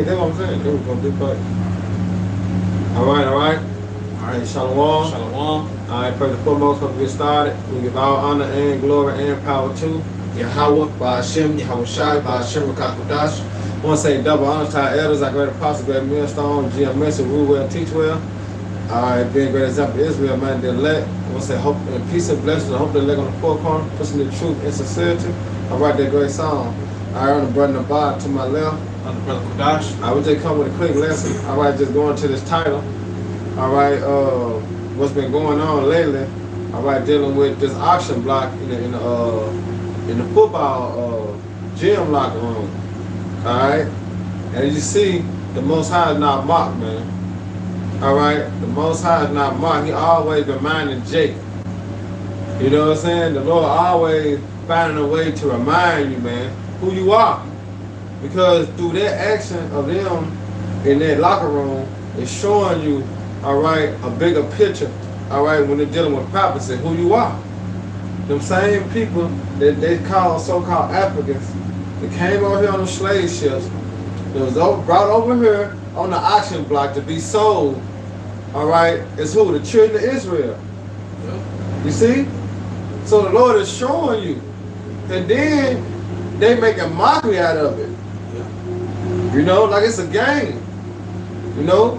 That's what I'm saying. They were gonna do fight. All right. Shalom. Shalom. All right, first and foremost, before we get started, we give all honor and glory and power to Yahweh, Ba'ashem, Yahweh Shai, Ba'ashem, Rakakudash. I want to say double honor to our elders, our great apostle, great millstone, GM Messi, rule well, teach well. All right, being a great example of Israel, man, the elect. I want to say hope and peace and blessings. I hope the elect on the four corner, pushing the truth and sincerity. All right, that great song. All right, on the brother Nabad to my left. On the brother Kudash. I would just come with a quick lesson. All right, just going to this title. All right, what's been going on lately? All right, dealing with this auction block in the football gym locker room. All right, and as you see, the Most High is not mocked, man. All right, the Most High is not mocked. He always reminding Jake. You know what I'm saying? The Lord always finding a way to remind you, man, who you are. Because through that action of them in that locker room, it's showing you, all right, a bigger picture, all right, when they're dealing with prophecy, who you are. Them same people that they call so-called Africans, that came over here on the slave ships, that was brought over here on the auction block to be sold, all right, is who? The children of Israel. Yeah. You see? So the Lord is showing you. And then they make a mockery out of it. You know, like it's a game. You know?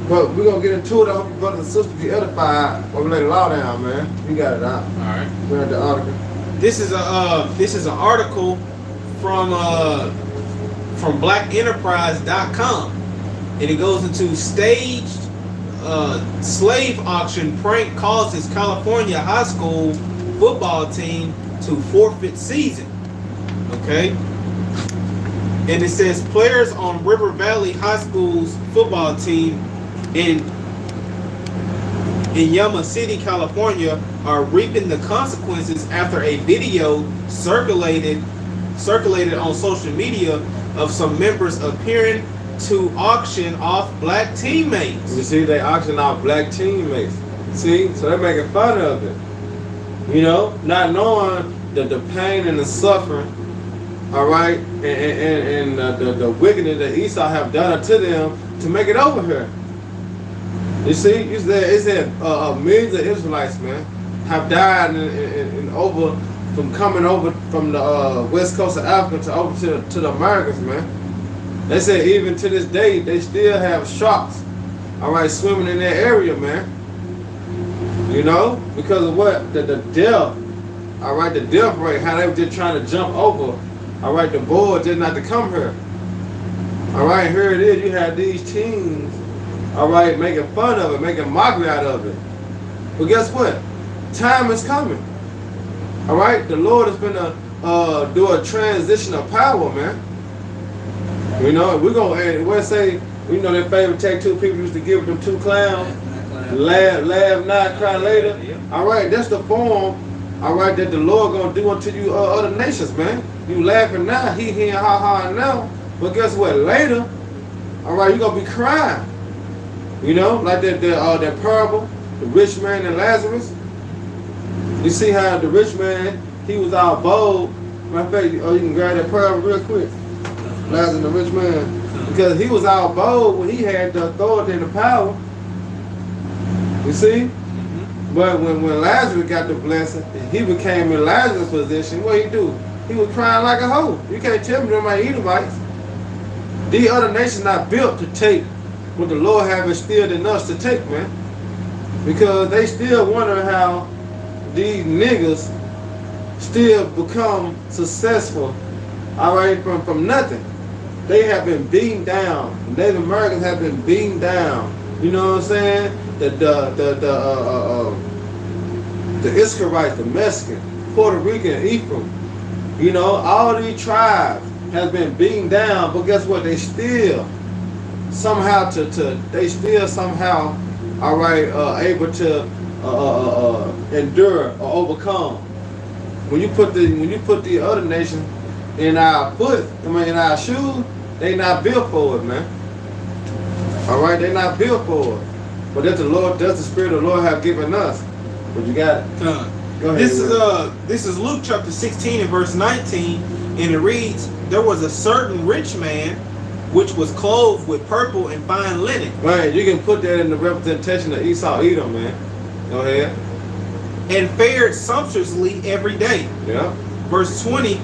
But we're going to get into it. I hope you brothers and sisters be edified while we lay the law down, man. You got it out. All right. We have the article. This is an article from blackenterprise.com, and it goes into staged slave auction prank causes California high school football team to forfeit season. Okay? And it says players on River Valley High School's football team in Yuma City, California, are reaping the consequences after a video circulated on social media of some members appearing to auction off black teammates. You see, they auction off black teammates. See? So they're making fun of it. You know? Not knowing the pain and the suffering, all right, and the wickedness that Esau have done unto them to make it over here. You see, it's that millions of Israelites, man, have died and over from coming over from the west coast of Africa to over to the Americas, man. They say even to this day they still have sharks, all right, swimming in that area, man. You know, because of what the death, all right, the death rate, how they were just trying to jump over. All right, the board did not to come here. All right, here it is. You have these teams, all right, making fun of it, making mockery out of it. But guess what? Time is coming. All right, the Lord is going to do a transition of power, man. You know, we're going to, we'll say, you know, their favorite take two people used to give them two clowns. Laugh not, cry later. All right, that's the form, all right, that the Lord going to do unto you other nations, man. You laughing now, he hearing ha now. But guess what? Later, all right, you're gonna be crying. You know, like that parable, the rich man and Lazarus. You see how the rich man, he was all bold. Matter of fact, you can grab that parable real quick. Lazarus, the rich man, because he was all bold when he had the authority and the power. You see? But when Lazarus got the blessing, he became in Lazarus' position. What he do? He was crying like a hoe. You can't tell me them ain't Edomites. These other nations not built to take what the Lord have instilled in us to take, man. Because they still wonder how these niggas still become successful, all right, from nothing. They have been beaten down. Native Americans have been beaten down. You know what I'm saying? The Israelites, the Mexican, Puerto Rican, Ephraim. You know, all these tribes have been beaten down, but guess what? They still somehow all right, able to endure or overcome. When you put the other nation in our in our shoes, they not built for it, man. All right, they not built for it. But that's the spirit the Lord have given us. What you got? Go ahead. This is Luke chapter 16 and verse 19, and it reads, "There was a certain rich man which was clothed with purple and fine linen, Right, you can put that in the representation of Esau Edom, man. Go ahead. and fared sumptuously every day. Yeah. Verse 20,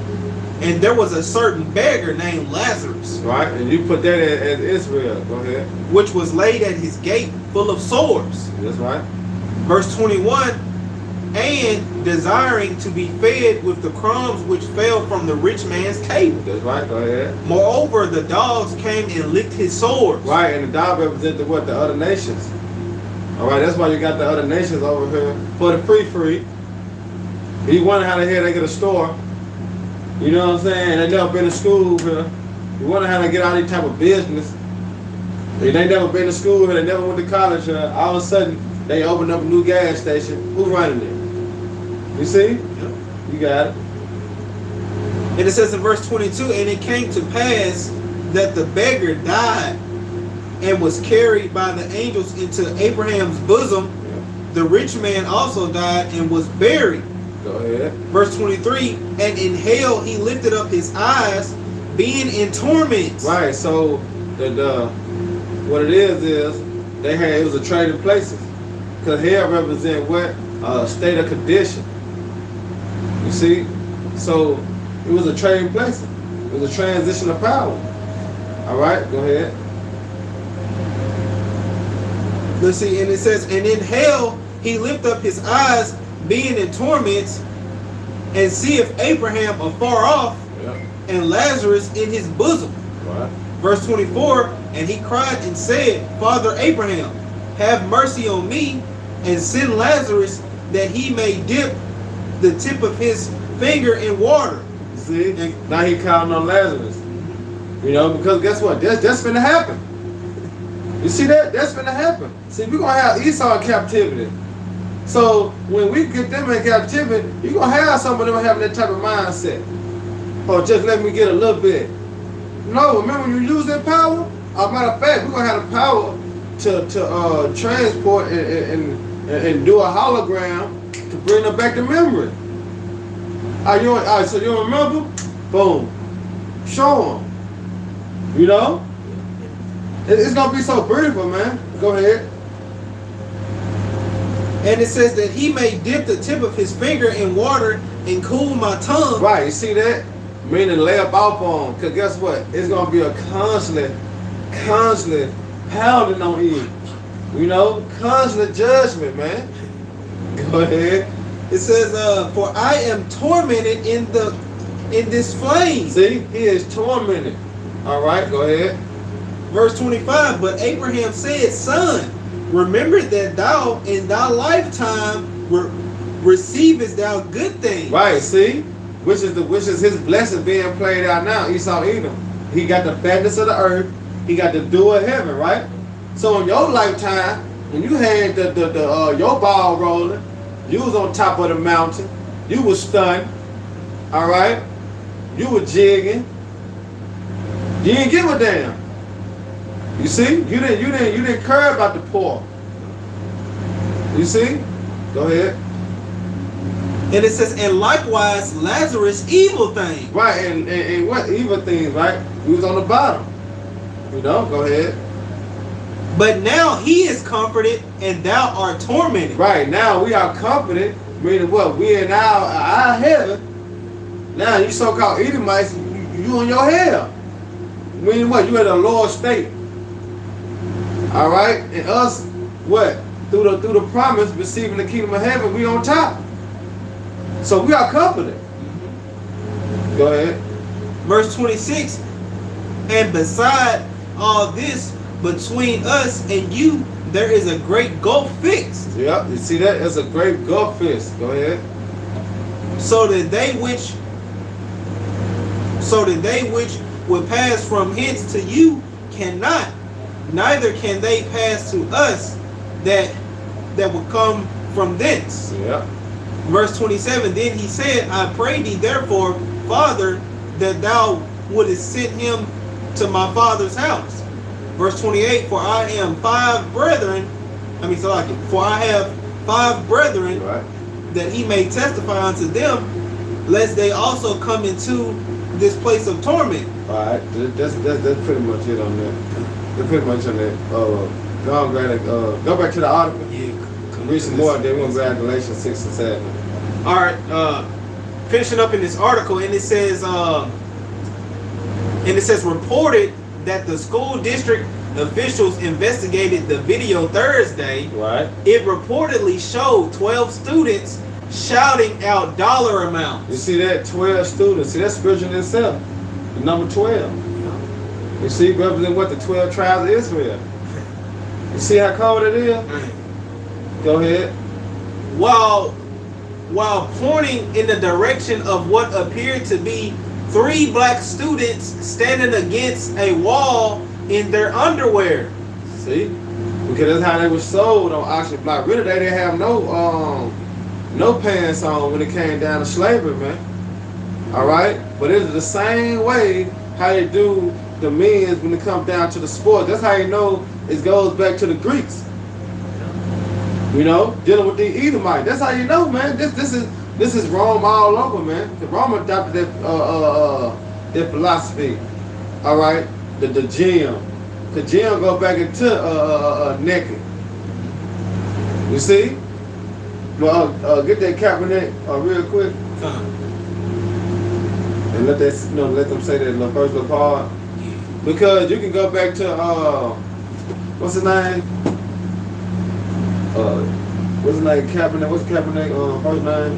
and there was a certain beggar named Lazarus, Right, and you put that as Israel. Go ahead. which was laid at his gate full of sores. That's right. Verse 21, and desiring to be fed with the crumbs which fell from the rich man's table. That's right. Go ahead. Moreover, the dogs came and licked his sores. Right, and the dog represented what? The other nations. All right, that's why you got the other nations over here for the free. You wonder how the hell they get a store. You know what I'm saying? They never been to school here. You wonder how they get all these type of business. They never been to school here. They never went to college here. All of a sudden, they opened up a new gas station. Who's running it? You see? Yep. You got it. And it says in verse 22, and it came to pass that the beggar died and was carried by the angels into Abraham's bosom. The rich man also died and was buried. Go ahead. Verse 23, and in hell he lifted up his eyes, being in torment. Right, so the what it is it was a trading places. Because hell represent what? State of condition. You see? So it was a trading place. It was a transition of power. All right, go ahead. Let's see, and it says, and in hell he lift up his eyes, being in torments, and seeth Abraham afar off, Yeah. and Lazarus in his bosom. Right. Verse 24, and he cried and said, Father Abraham, have mercy on me, and send Lazarus, that he may dip the tip of his finger in water. See? Now he counting on Lazarus. You know, because guess what? That's finna happen. You see that? That's finna happen. See, we're gonna have Esau in captivity. So when we get them in captivity, you're gonna have some of them having that type of mindset. Oh, just let me get a little bit. No, remember when you lose that power? As a matter of fact, we're gonna have the power to transport and do a hologram to bring them back to memory. All right, so you don't remember? Boom. Show them. You know? It's gonna be so beautiful, man. Go ahead. And it says that he may dip the tip of his finger in water and cool my tongue. Right, you see that? Meaning lay up off on. Because guess what? It's going to be a constant pounding on you. You know? Constant judgment, man. Go ahead. It says, for I am tormented in this flame. See? He is tormented. All right, go ahead. Verse 25, but Abraham said, Son, remember that thou in thy lifetime receivest thou good things. Right, see? Which is his blessing being played out now, Esau Edom. He got the fatness of the earth. He got the dew of heaven, right? So in your lifetime, when you had your ball rolling, you was on top of the mountain, you was stunned, all right? You were jigging. You didn't give a damn. You see? You didn't care about the poor. You see? Go ahead. And it says, and likewise Lazarus evil things. Right, and what evil things, right? We was on the bottom. You know, go ahead. But now he is comforted, and thou art tormented. Right, now we are comforted, meaning what? We in our heaven. Now you so-called Edomites, you in your hell. Meaning what? You in a lower state. All right, and us, what? Through the promise, receiving the kingdom of heaven, we on top. So we are comforted. Go ahead. Verse 26, and beside all this, between us and you, there is a great gulf fixed. Yep, you see that? That's a great gulf fist. Go ahead. So that they which would pass from hence to you cannot, neither can they pass to us that would come from thence. Yep. Verse 27, then he said, I pray thee therefore, Father, that thou wouldest send him to my father's house. Verse 28, for I have five brethren, Right. that he may testify unto them, lest they also come into this place of torment. Alright, that's pretty much it on that. That's pretty much on that. Go back to the article. Yeah. Read some more, then we'll grab Galatians 6 and 7. All right. Finishing up in this article, and it says reported that the school district officials investigated the video Thursday. Right. It reportedly showed 12 students shouting out dollar amounts. You see that? 12 students. See, that's spiritual in itself. The number 12. You see, represent what the 12 tribes of Israel. You see how cold it is? Go ahead. While pointing in the direction of what appeared to be 3 black students standing against a wall in their underwear. See? Because that's how they were sold on auction block. Really, they didn't have no pants on when it came down to slavery, man. Alright? But it's the same way how they do the men's when it comes down to the sport. That's how you know it goes back to the Greeks. You know, dealing with the Edomites. That's how you know, man. This is Rome all over, man. The Rome adopted their philosophy. All right, the gym. The gym go back into naked. You see? Well, get that Kaepernick real quick, and let them say that in the first little part, because you can go back to what's his name? What's his name? Kaepernick. What's Kaepernick first name?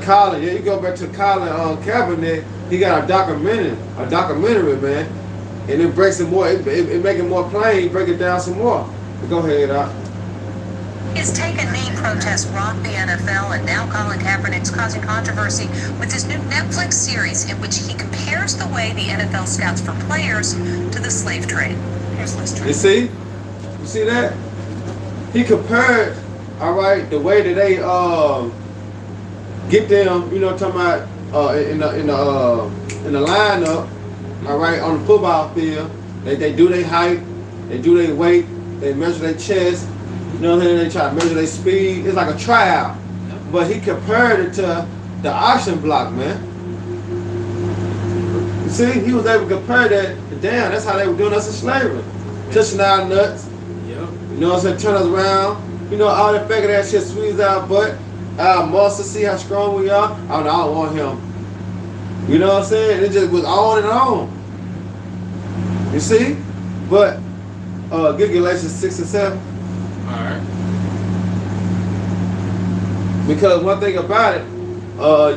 Colin. Yeah, you go back to Colin Kaepernick. He got a documentary, man, and it breaks it more. It make it more plain. Break it down some more. But go ahead, Doc. His take a knee protest rocked the NFL, and now Colin Kaepernick's causing controversy with his new Netflix series in which he compares the way the NFL scouts for players to the slave trade. Here's Liz. You see that? He compared, all right, the way that they get them, you know, talking about in the lineup, all right, on the football field. They do their height, they do their weight, they measure their chest. You know what I'm saying? They try to measure their speed. It's like a tryout. But he compared it to the auction block, man. You see, he was able to compare that. Damn, that's how they were doing us in slavery. Touching our nuts. Yep. You know what I'm saying? Turn us around. You know, all that fake of that shit squeeze our butt. Our muscles, see how strong we are. Oh, no, I don't want him. You know what I'm saying? It just was on and on. You see? But, get Galatians 6 and 7. Alright. Because one thing about it,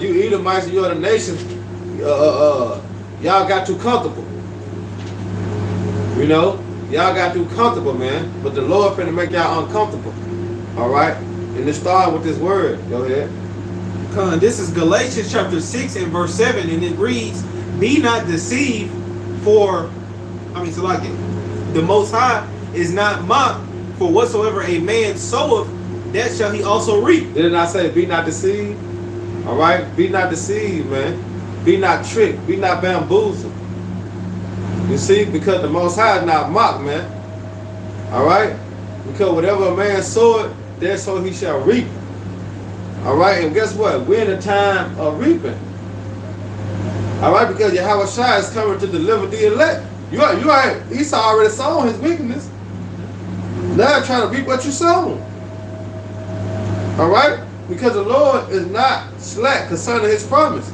you Edomites and you other nations, y'all got too comfortable. You know? Y'all got too comfortable, man. But the Lord finna make y'all uncomfortable. Alright? And it started with this word. Go ahead. This is Galatians chapter 6 and verse 7, and it reads, "Be not deceived, the Most High is not mocked, for whatsoever a man soweth, that shall he also reap." Did it not say, be not deceived? Alright? Be not deceived, man. Be not tricked. Be not bamboozled. You see? Because the Most High is not mocked, man. Alright? Because whatever a man soweth, that so he shall reap. Alright? And guess what? We're in a time of reaping. Alright? Because Yahweh Shai is coming to deliver the elect. Esau already sown his wickedness. Now you're trying to reap what you sown. Alright? Because the Lord is not slack concerning his promise.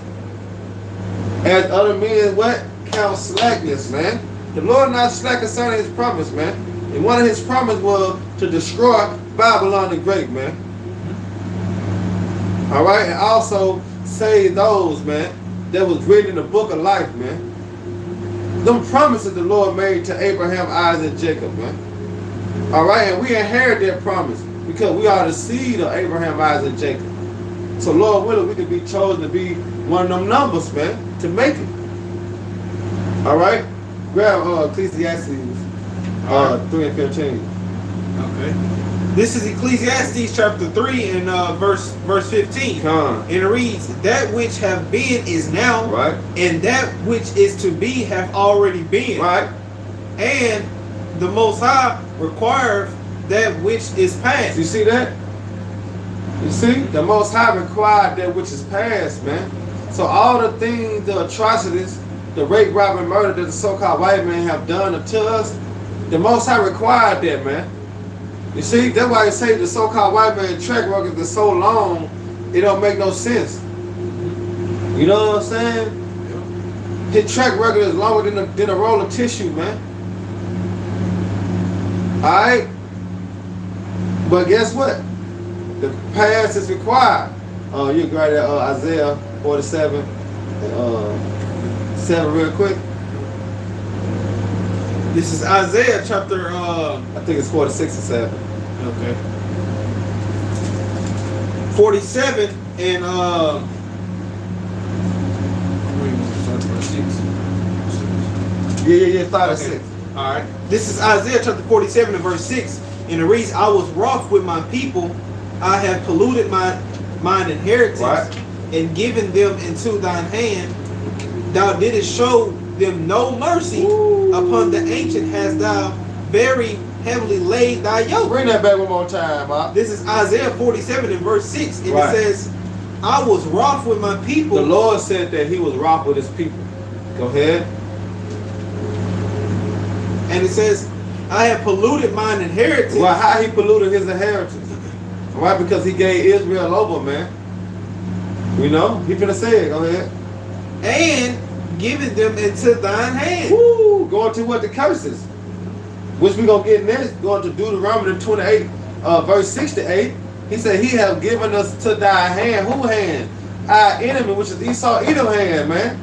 As other men what? Count slackness, man. The Lord not slack concerning his promise, man. And one of his promises was to destroy Babylon the Great, man. Alright? And also save those, man, that was written in the book of life, man. Them promises the Lord made to Abraham, Isaac, and Jacob, man. Alright, and we inherit that promise because we are the seed of Abraham, Isaac, and Jacob. So Lord willing, we can be chosen to be one of them numbers, man, to make it. Alright? Grab Ecclesiastes 3 and 15. Okay. This is Ecclesiastes chapter 3 and verse 15. And it reads, "That which have been is now, right, and that which is to be have already been. Right. And the Most High requires that which is past." You see that? You see? The Most High required that which is past, man. So all the things, the atrocities the rape, robbery, and murder that the so-called white men have done to us, the Most High required that, man. You see, that's why they say the so-called white man track record is so long, it don't make no sense. You know what I'm saying? His track record is longer than a roll of tissue, man. Alright? But guess what? The past is required. You grab that Isaiah 47, 7 real quick. This is Isaiah chapter. I think it's 46 and 7. Okay. 47 and Yeah, 5 and 6. All right. This is Isaiah chapter 47 and verse 6. And it reads, I was wroth with my people. I have polluted mine inheritance, right, and given them into thine hand. Thou didst show them no mercy. Ooh. Upon the ancient hast thou very heavily laid thy yoke. Bring that back one more time, Bob. This is Isaiah 47 and verse 6. And right. It says, I was wroth with my people. The Lord said that he was wroth with his people. Go ahead. And it says, I have polluted mine inheritance. Well, how he polluted his inheritance? Right, because he gave Israel over, man. You know, he finna say it. Go ahead. And given them into thine hand. Woo! Going to what the curses, which we gonna get next. Going to Deuteronomy 28, verse 6 to 8. He said, He have given us to thy hand. Who hand? Our enemy, which is Esau, Edom hand, man.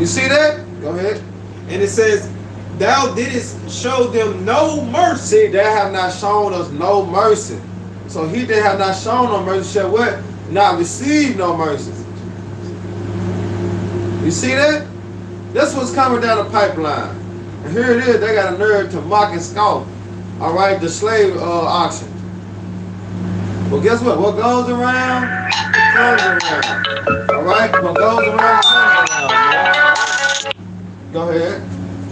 You see that? Go ahead. And it says, Thou didst show them no mercy. See, they have not shown us no mercy. So he that have not shown no mercy shall what? Not receive no mercy. You see that? That's what's coming down the pipeline. And here it is, they got a nerve to mock and scoff. All right, the slave auction. Well, guess what? What goes around, comes around. All right, what goes around, comes around. Go ahead.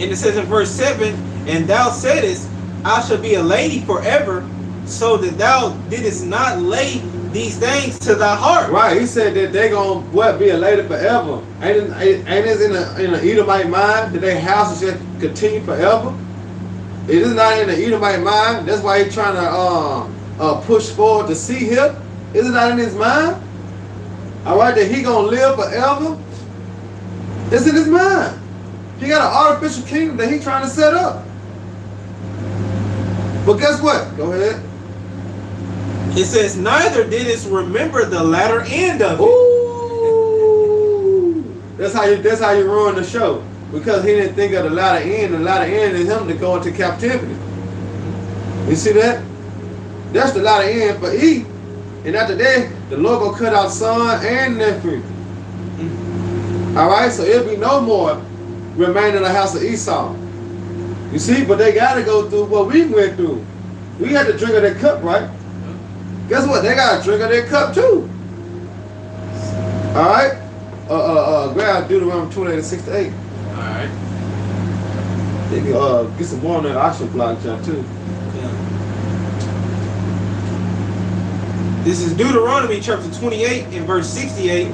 And it says in verse 7, and thou saidest, I shall be a lady forever, so that thou didst not lay these things to thy heart. Right, he said that they gonna what be a lady forever. Ain't it in the Edomite mind that their house should continue forever? It is not in the Edomite mind. That's why he's trying to push forward to see him. Is it not in his mind? All right, that he gonna live forever. It's in his mind. He got an artificial kingdom that he's trying to set up. But guess what? Go ahead. It says, neither didst remember the latter end of it. Ooh. That's how you ruin the show. Because he didn't think of the latter end. The latter end is him to go into captivity. You see that? That's the latter end for E. And after that, the Lord will cut out son and nephew. Alright, so it'll be no more remain in the house of Esau. You see, but they got to go through what we went through. We had to drink of their cup, right? Guess what? They got to drink of their cup too. All right? Grab Deuteronomy 28 and 6 to 8. All right. They can get some more on that auction block jump too. Yeah. This is Deuteronomy chapter 28 and verse 68.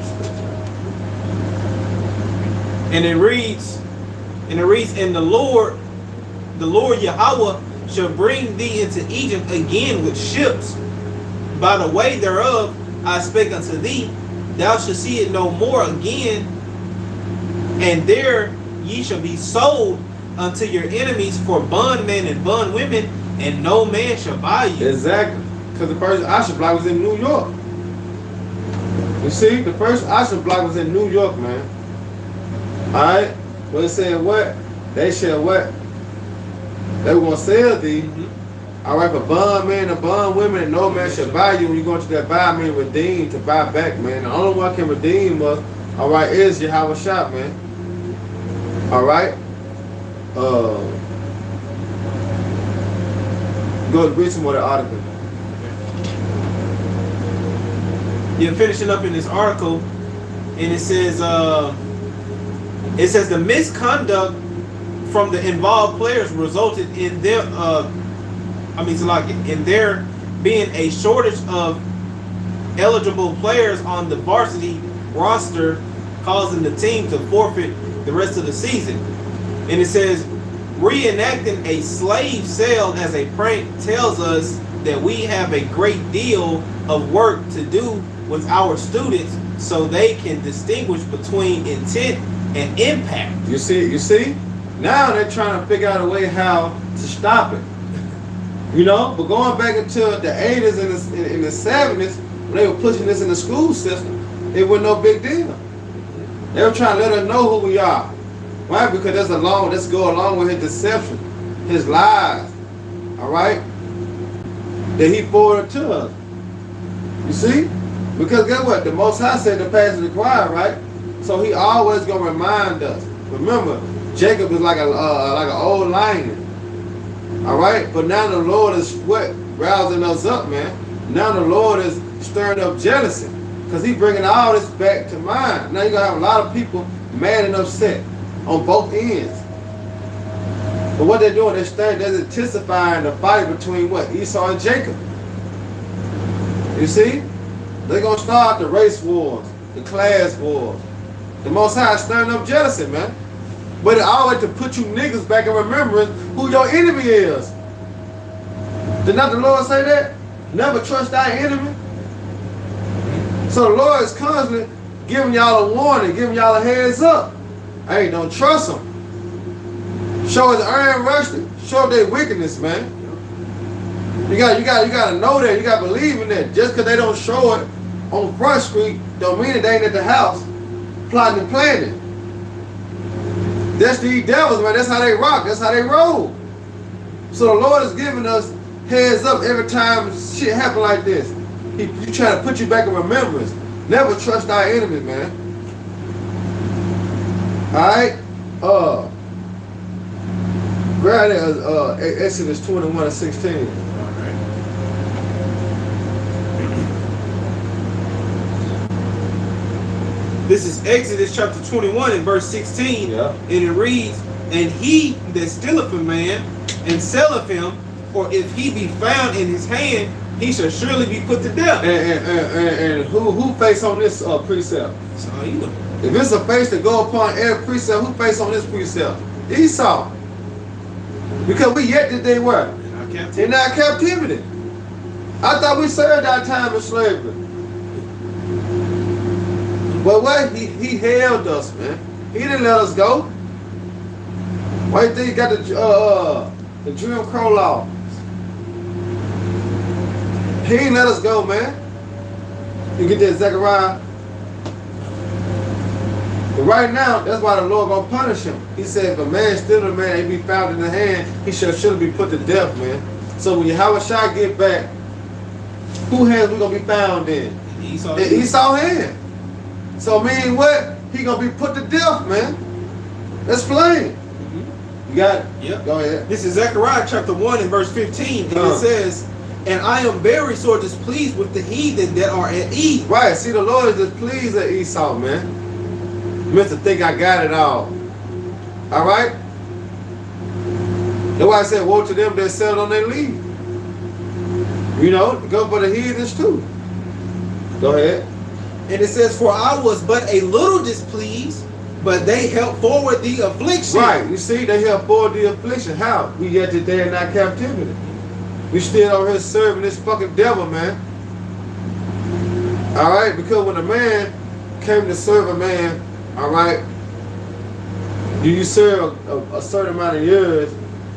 And it reads, and the Lord Yahweh shall bring thee into Egypt again with ships. By the way thereof I spake unto thee, thou shalt see it no more again, and there ye shall be sold unto your enemies for bondmen and bondwomen, and no man shall buy you. Exactly. Because the first auction block was in New York. You see, the first auction block was in New York, man. Alright? Well, it said what? They shall what? They were going to sell thee. Alright, for bondmen and bondwomen, and no man shall buy you. When you go into that buy, man, redeem to buy back, man. The only one can redeem us, alright, is Yahweh Shah, man. Alright? Go read some more of the article. You're finishing up in this article, and it says the misconduct from the involved players resulted in their in there being a shortage of eligible players on the varsity roster, causing the team to forfeit the rest of the season. And it says, reenacting a slave sale as a prank tells us that we have a great deal of work to do with our students so they can distinguish between intent and impact. You see? Now they're trying to figure out a way how to stop it. You know, but going back into the 80s and the 70s, when they were pushing this in the school system, it was no big deal. They were trying to let us know who we are. Right? Because let's go along with his deception, his lies. All right? That he forwarded to us. You see? Because guess what? The Most High said the past is required, right? So he always gonna remind us. Remember, Jacob is like an old lion. All right? But now the Lord is what? Rousing us up, man. Now the Lord is stirring up jealousy. Because he's bringing all this back to mind. Now you're going to have a lot of people mad and upset on both ends. But what they're doing, they're intensifying the fight between what? Esau and Jacob. You see? They're going to start the race wars, the class wars. The Most High is stirring up jealousy, man. But it always to put you niggas back in remembrance who your enemy is. Did not the Lord say that? Never trust thy enemy. So the Lord is constantly giving y'all a warning, giving y'all a heads up. Hey, don't trust them. Show his iron rusted. Show their wickedness, man. You got to know that. You got to believe in that. Just because they don't show it on Front Street, don't mean that they ain't at the house plotting and planning. That's these devils, man. That's how they rock. That's how they roll. So the Lord is giving us heads up every time shit happen like this. He trying to put you back in remembrance. Never trust our enemies, man. Alright? Grab that Exodus 21 and 16. This is Exodus chapter 21 and verse 16. Yeah. And it reads, and he that stealeth a man and selleth him, or if he be found in his hand, he shall surely be put to death. And who face on this precept? So you know. If it's a face to go upon every precept, who face on this precept? Esau. Because we yet did they were in our captivity. I thought we served our time in slavery. But what? He held us, man. He didn't let us go. Why do you think he got the Jim Crow law? He ain't let us go, man. You get that, Zechariah? But right now, that's why the Lord gonna punish him. He said, if a man steal a man and be found in the hand, he should be put to death, man. So when Yahweh Shai get back, who hands we gonna be found in? Esau hand. So mean what? He gonna be put to death, man. That's plain. You got it? Yep. Go ahead. This is Zechariah chapter 1 and verse 15. And it says, and I am very sore displeased with the heathen that are at ease. Right. See, the Lord is displeased at Esau, man. Mr. Think I got it all. All right? That's why I said, woe to them that settle on their leave. You know, go for the heathens too. Go ahead. And it says, for I was but a little displeased, but they helped forward the affliction. Right. You see, they helped forward the affliction. How? We yet today in our captivity. We still over here serving this fucking devil, man. All right? Because when a man came to serve a man, all right, you serve a certain amount of years,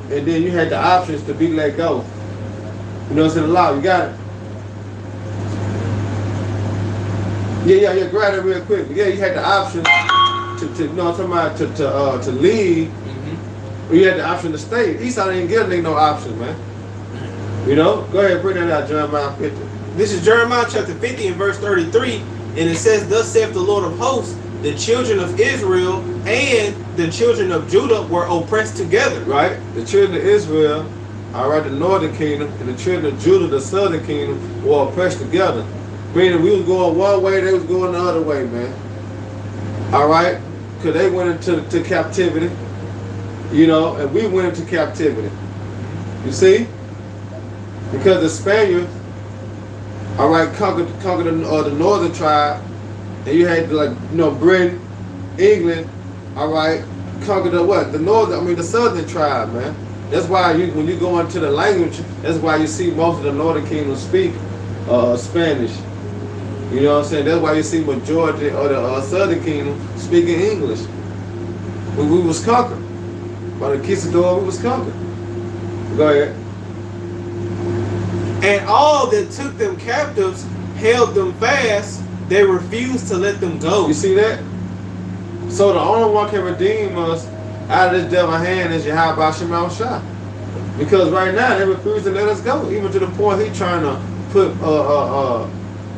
and then you had the options to be let go. You know, it's in the law. You got it? Yeah. Grab it real quick. Yeah, you had the option to you know what I'm talking about, to leave. Or you had the option to stay. Esau didn't give a nigga no option, man. You know? Go ahead, bring that out, Jeremiah 50. This is Jeremiah chapter 50 and verse 33. And it says, thus saith the Lord of hosts, the children of Israel and the children of Judah were oppressed together. Right? The children of Israel, all right, the northern kingdom, and the children of Judah, the southern kingdom, were oppressed together. Meaning we was going one way, they was going the other way, man. All right? Because they went into captivity, you know, and we went into captivity. You see? Because the Spaniards, all right, conquered the northern tribe, and you had, like, you know, Britain, England, all right, conquered the what? The southern tribe, man. That's why when you go into the language, that's why you see most of the northern kingdom speak Spanish. You know what I'm saying? That's why you see majority of the southern kingdom speaking English. When we was conquered. By the Conquistador, we was conquered. Go ahead. And all that took them captives held them fast. They refused to let them go. You see that? So the only one can redeem us out of this devil's hand is Yahweh Shema Shah. Because right now they refuse to let us go. Even to the point he trying to put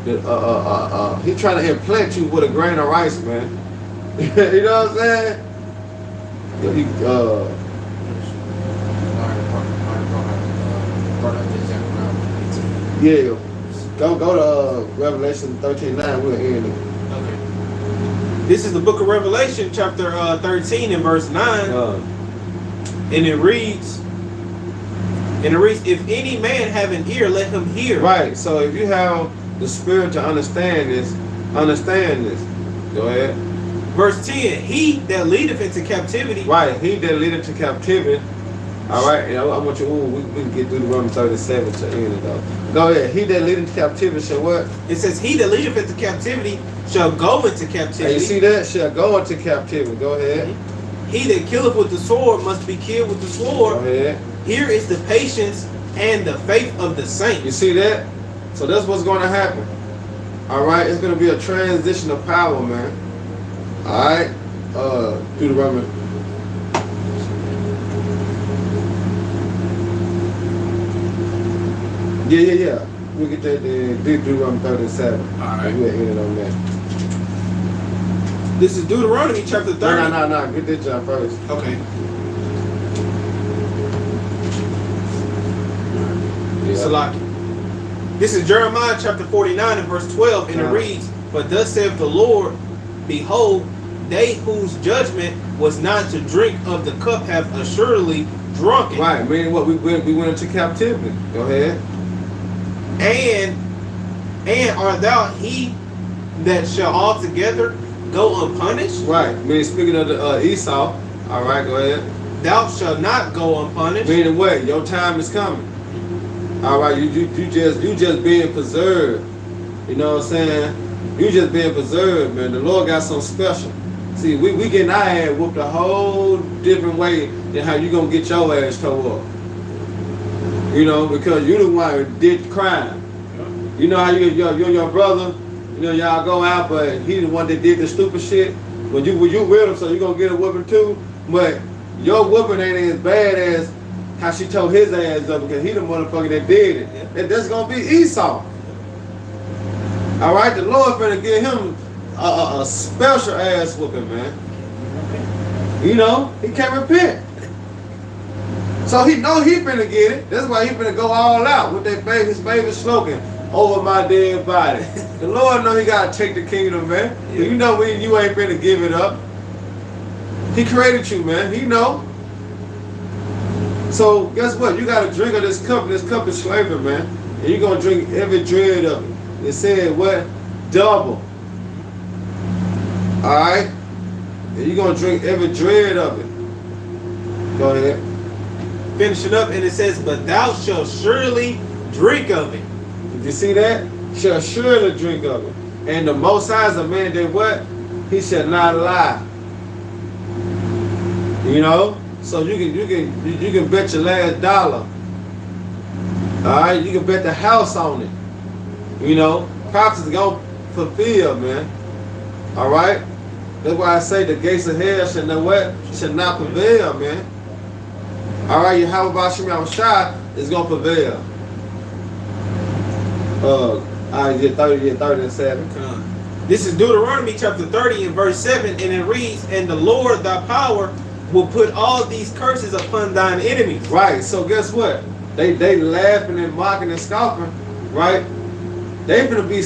he trying to implant you with a grain of rice, man. You know what I'm saying? Yeah. Go to Revelation 13:9. We'll end it. Okay. This is the book of Revelation, chapter 13 and verse 9. And it reads, if any man have an ear, let him hear. Right. So if you have the spirit to understand this. Go ahead. Verse 10, he that leadeth into captivity. Right, he that leadeth into captivity. All right, and I want you, we can get through the Romans 37 to end it though. Go ahead. He that leadeth into captivity shall what? It says, he that leadeth into captivity shall go into captivity. And you see that? Shall go into captivity. Go ahead. He that killeth with the sword must be killed with the sword. Go ahead. Here is the patience and the faith of the saints. You see that? So that's what's going to happen. All right, it's going to be a transition of power, man. All right, Deuteronomy. Yeah. We'll get that in Deuteronomy 37. All right. We'll end it on that. This is Deuteronomy chapter 30. No. Get this John first. Okay. Yeah. Salaki. This is Jeremiah chapter 49 and verse 12, and it reads, "But thus saith the Lord, behold, they whose judgment was not to drink of the cup have assuredly drunken." Right, meaning what? We went into captivity. Go ahead. And art thou he that shall altogether go unpunished? Right, meaning speaking of the Esau. All right, go ahead. Thou shalt not go unpunished. Meaning what? Your time is coming. All right, you just being preserved. You know what I'm saying? You just being preserved, man. The Lord got something special. See, we getting our ass whooped a whole different way than how you gonna get your ass towed up. You know, because you the one who did the crime. You know how you and your brother, you know, y'all go out, but he the one that did the stupid shit. When you with him, so you gonna get a whooping too. But your whooping ain't as bad as how she tore his ass up because he the motherfucker that did it. And that's gonna be Esau. All right, the Lord finna give him a special ass whooping, man. You know, he can't repent. So he know he finna get it. That's why he finna go all out with his favorite slogan, "Over my dead body." The Lord know he gotta take the kingdom, man. Yeah. You know you ain't finna give it up. He created you, man. He know. So guess what? You gotta drink of this cup. This cup is slavery, man. And you're gonna drink every dread of it. It said what? Double. Alright? And you're gonna drink every dread of it. Go ahead. Finish it up, and it says, "But thou shalt surely drink of it." Did you see that? Shall surely drink of it. And the Most High is a man that what? He shall not lie. You know? So you can bet your last dollar. Alright? You can bet the house on it. You know? Prophets gonna fulfill, man. Alright? That's why I say the gates of hell should know what? Should not prevail, man. Alright, Yahweh Shem Shai is gonna prevail. Isaiah 30:7. This is Deuteronomy chapter 30 and verse 7, and it reads, "And the Lord thy power will put all these curses upon thine enemies." Right, so guess what? They laughing and mocking and scoffing, right? They finna be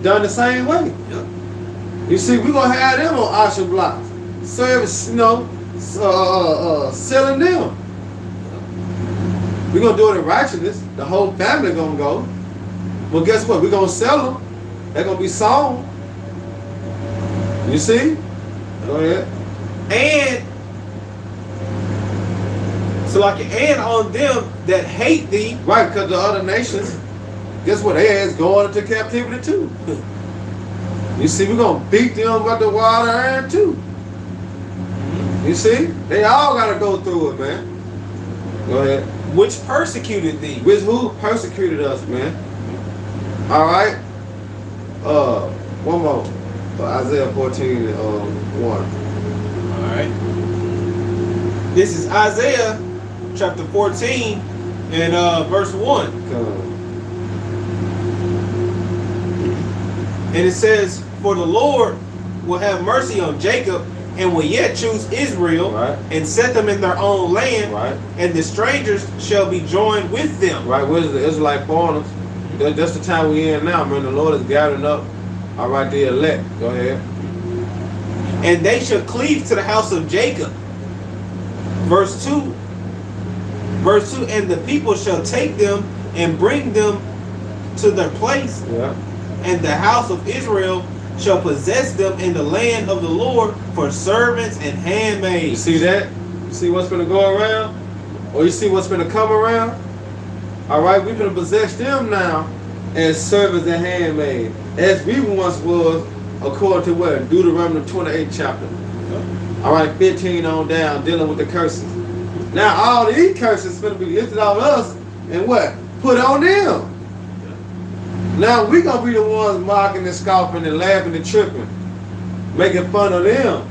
done the same way. Yep. You see, we're gonna have them on auction blocks. Service, you know, selling them. We're gonna do it in righteousness. The whole family gonna go. Well, guess what? We're gonna sell them. They're gonna be sold. You see? Go ahead. And so like and on them that hate thee. Right, because the other nations, guess what? They ass going into captivity too. You see, we're gonna beat them with the water iron too. You see, they all gotta go through it, man. Go ahead. Which persecuted thee. Which who persecuted us, man? All right. One more. Isaiah 14 and 1. All right. This is Isaiah chapter 14 and verse 1. And it says, "For the Lord will have mercy on Jacob and will yet choose Israel, Right. and set them in their own land, Right. and the strangers shall be joined with them." Right, where's the Israelite foreigners? That's the time we in now, man. The Lord is gathering up, all right, the elect. Go ahead. And they shall cleave to the house of Jacob. Verse 2. Verse 2, "And the people shall take them and bring them to their place, Yeah. and the house of Israel shall possess them in the land of the Lord for servants and You handmaids." see that? You see what's gonna go around? Or you see what's gonna come around? All right, we're gonna possess them now as servants and handmaids, as we once was, according to what? Deuteronomy 28 chapter. All right, 15 on down, dealing with the curses. Now all these curses gonna be lifted on us and what? Put on them. Now we gonna be the ones mocking and scoffing and laughing and tripping, making fun of them.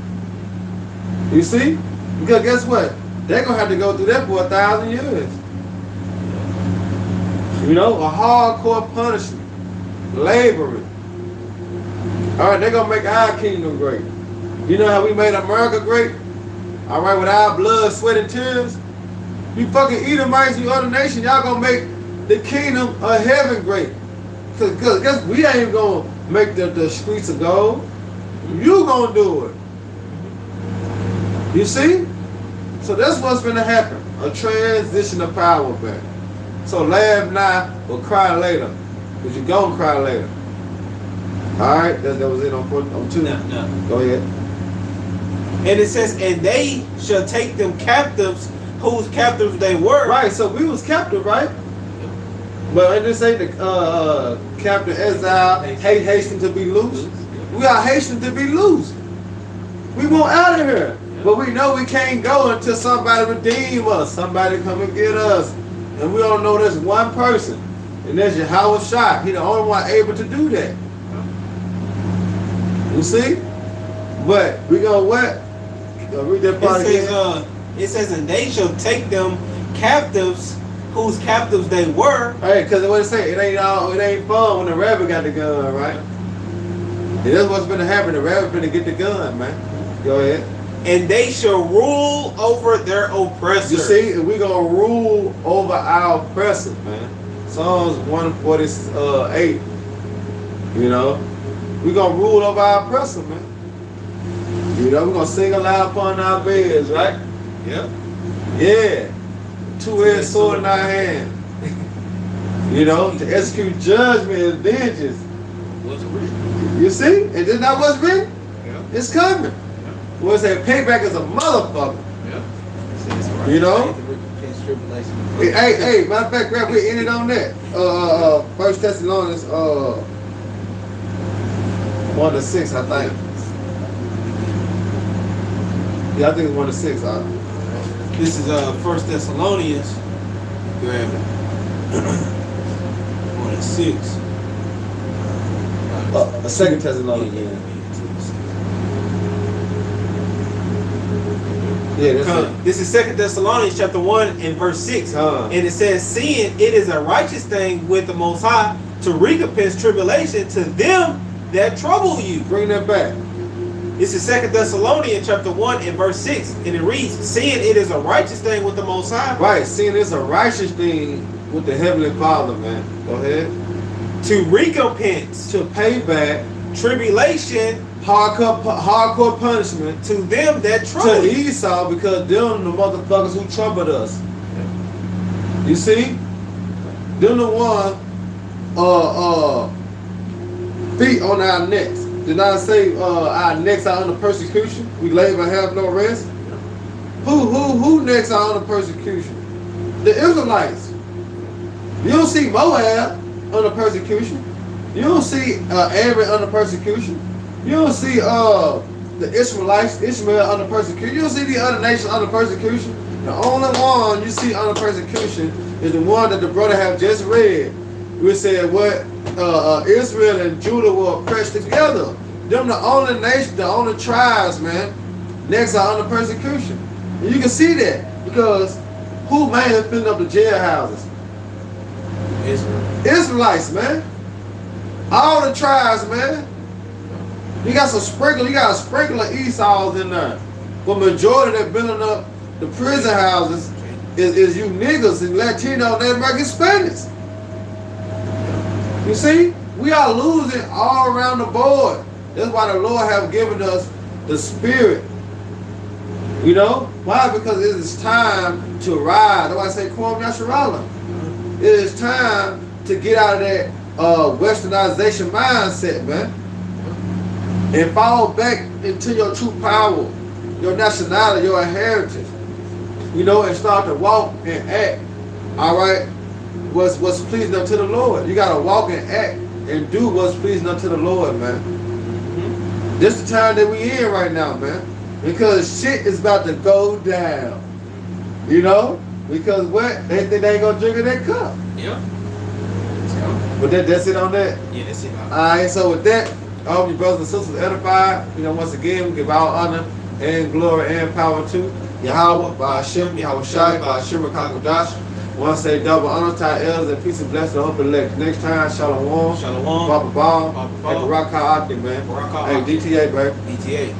You see? Because guess what? They're gonna have to go through that for 1,000 years. You know, a hardcore punishment, laboring. All right, they're gonna make our kingdom great. You know how we made America great? All right, with our blood, sweat, and tears. You fucking Edomites, you other nations, y'all gonna make the kingdom of heaven great. Cause guess we ain't gonna make the streets of gold. You gonna do it. You see? So that's what's gonna happen. A transition of power back. So laugh now, but cry later. Because you're gonna cry later. Alright, that was it on 2. No. Go ahead. And it says, "And they shall take them captives, whose captives they were." Right, so we was captive, right? But it didn't say the captain exile hasten to be loose. We are hastening to be loose. We want out of here. But we know we can't go until somebody redeem us. Somebody come and get us. And we all know there's one person. And that's Yahweh Shai. He the only one able to do that. You see? But we gonna what? Read that part again. It says, "And they shall take them captives, whose captives they were." Hey, because what it say, it ain't fun when the rabbit got the gun, right? And that's what's gonna happen. The rabbit gonna get the gun, man. Go ahead. "And they shall rule over their oppressors." You see, we gonna rule over our oppressors, man. Psalms 148. You know, we gonna rule over our oppressor, man. You know, we gonna sing aloud upon our beds, right? Yep. Yeah. Two-edged sword in our hand. You know, to execute judgment and vengeance. What's written? You see? And this not what's written? Yeah. It's coming. What's that? Payback is a motherfucker. Yeah. You know? Hey, matter of fact, Grab, we ended on that. 1 Thessalonians 1-6, I think. Yeah, I think it's 1-6. This is 1 Thessalonians. Grab it. 1-6. 2 Thessalonians. Yeah, that's it. This is 2 Thessalonians chapter 1 and verse 6. And it says, "Seeing it is a righteous thing with the Most High to recompense tribulation to them that trouble you." Bring that back. This is 2 Thessalonians chapter 1 and verse 6. And it reads, "Seeing it is a righteous thing with the Most High." Right, seeing it's a righteous thing with the Heavenly Father, man. Go ahead. "To recompense To pay back tribulation hardcore punishment to them that trouble to you." Esau, because them the motherfuckers who troubled us. You see? Them the one feet on our necks. Did not say our necks are under persecution. We labor and have no rest. Who necks are under persecution? The Israelites. You don't see Moab under persecution. You don't see Ammon under persecution. You don't see the Israelites, Ishmael under persecution. You don't see the other nations under persecution. The only one you see under persecution is the one that the brother have just read. We said what Israel and Judah were oppressed together. Them the only nation, the only tribes, man. Next are under persecution. And you can see that because who man is filling up the jailhouses? Israel. Israelites, man. All the tribes, man. You got some sprinkle, you got a sprinkle of Esau's in there. But majority that building up the prison houses is you niggas and Latino and American Hispanics. You see? We are losing all around the board. That's why the Lord have given us the spirit. You know? Why? Because it is time to rise. That's why I say Kwame Yasharala. It is time to get out of that westernization mindset, man. And fall back into your true power, your nationality, your inheritance. You know, and start to walk and act, all right, what's pleasing unto the Lord. You got to walk and act and do what's pleasing unto the Lord, man. This is the time that we in right now, man. Because shit is about to go down. You know? Because what? They think they ain't going to drink in that cup. Yeah. But that's it on that? Yeah, that's it. Alright, so with that, I hope you brothers and sisters edified. You know, once again, we give all honor and glory and power to Yahweh, by Hashem, Yahweh Shai, by Hashem, Kakodash. Want to say double honor to our elders and peace and blessing to hope elect. Next time, Shalom, Shalom. Papa Ball, Papa and Ball. Baraka Ati, man. Baraka Hey, Ati. DTA, baby. DTA.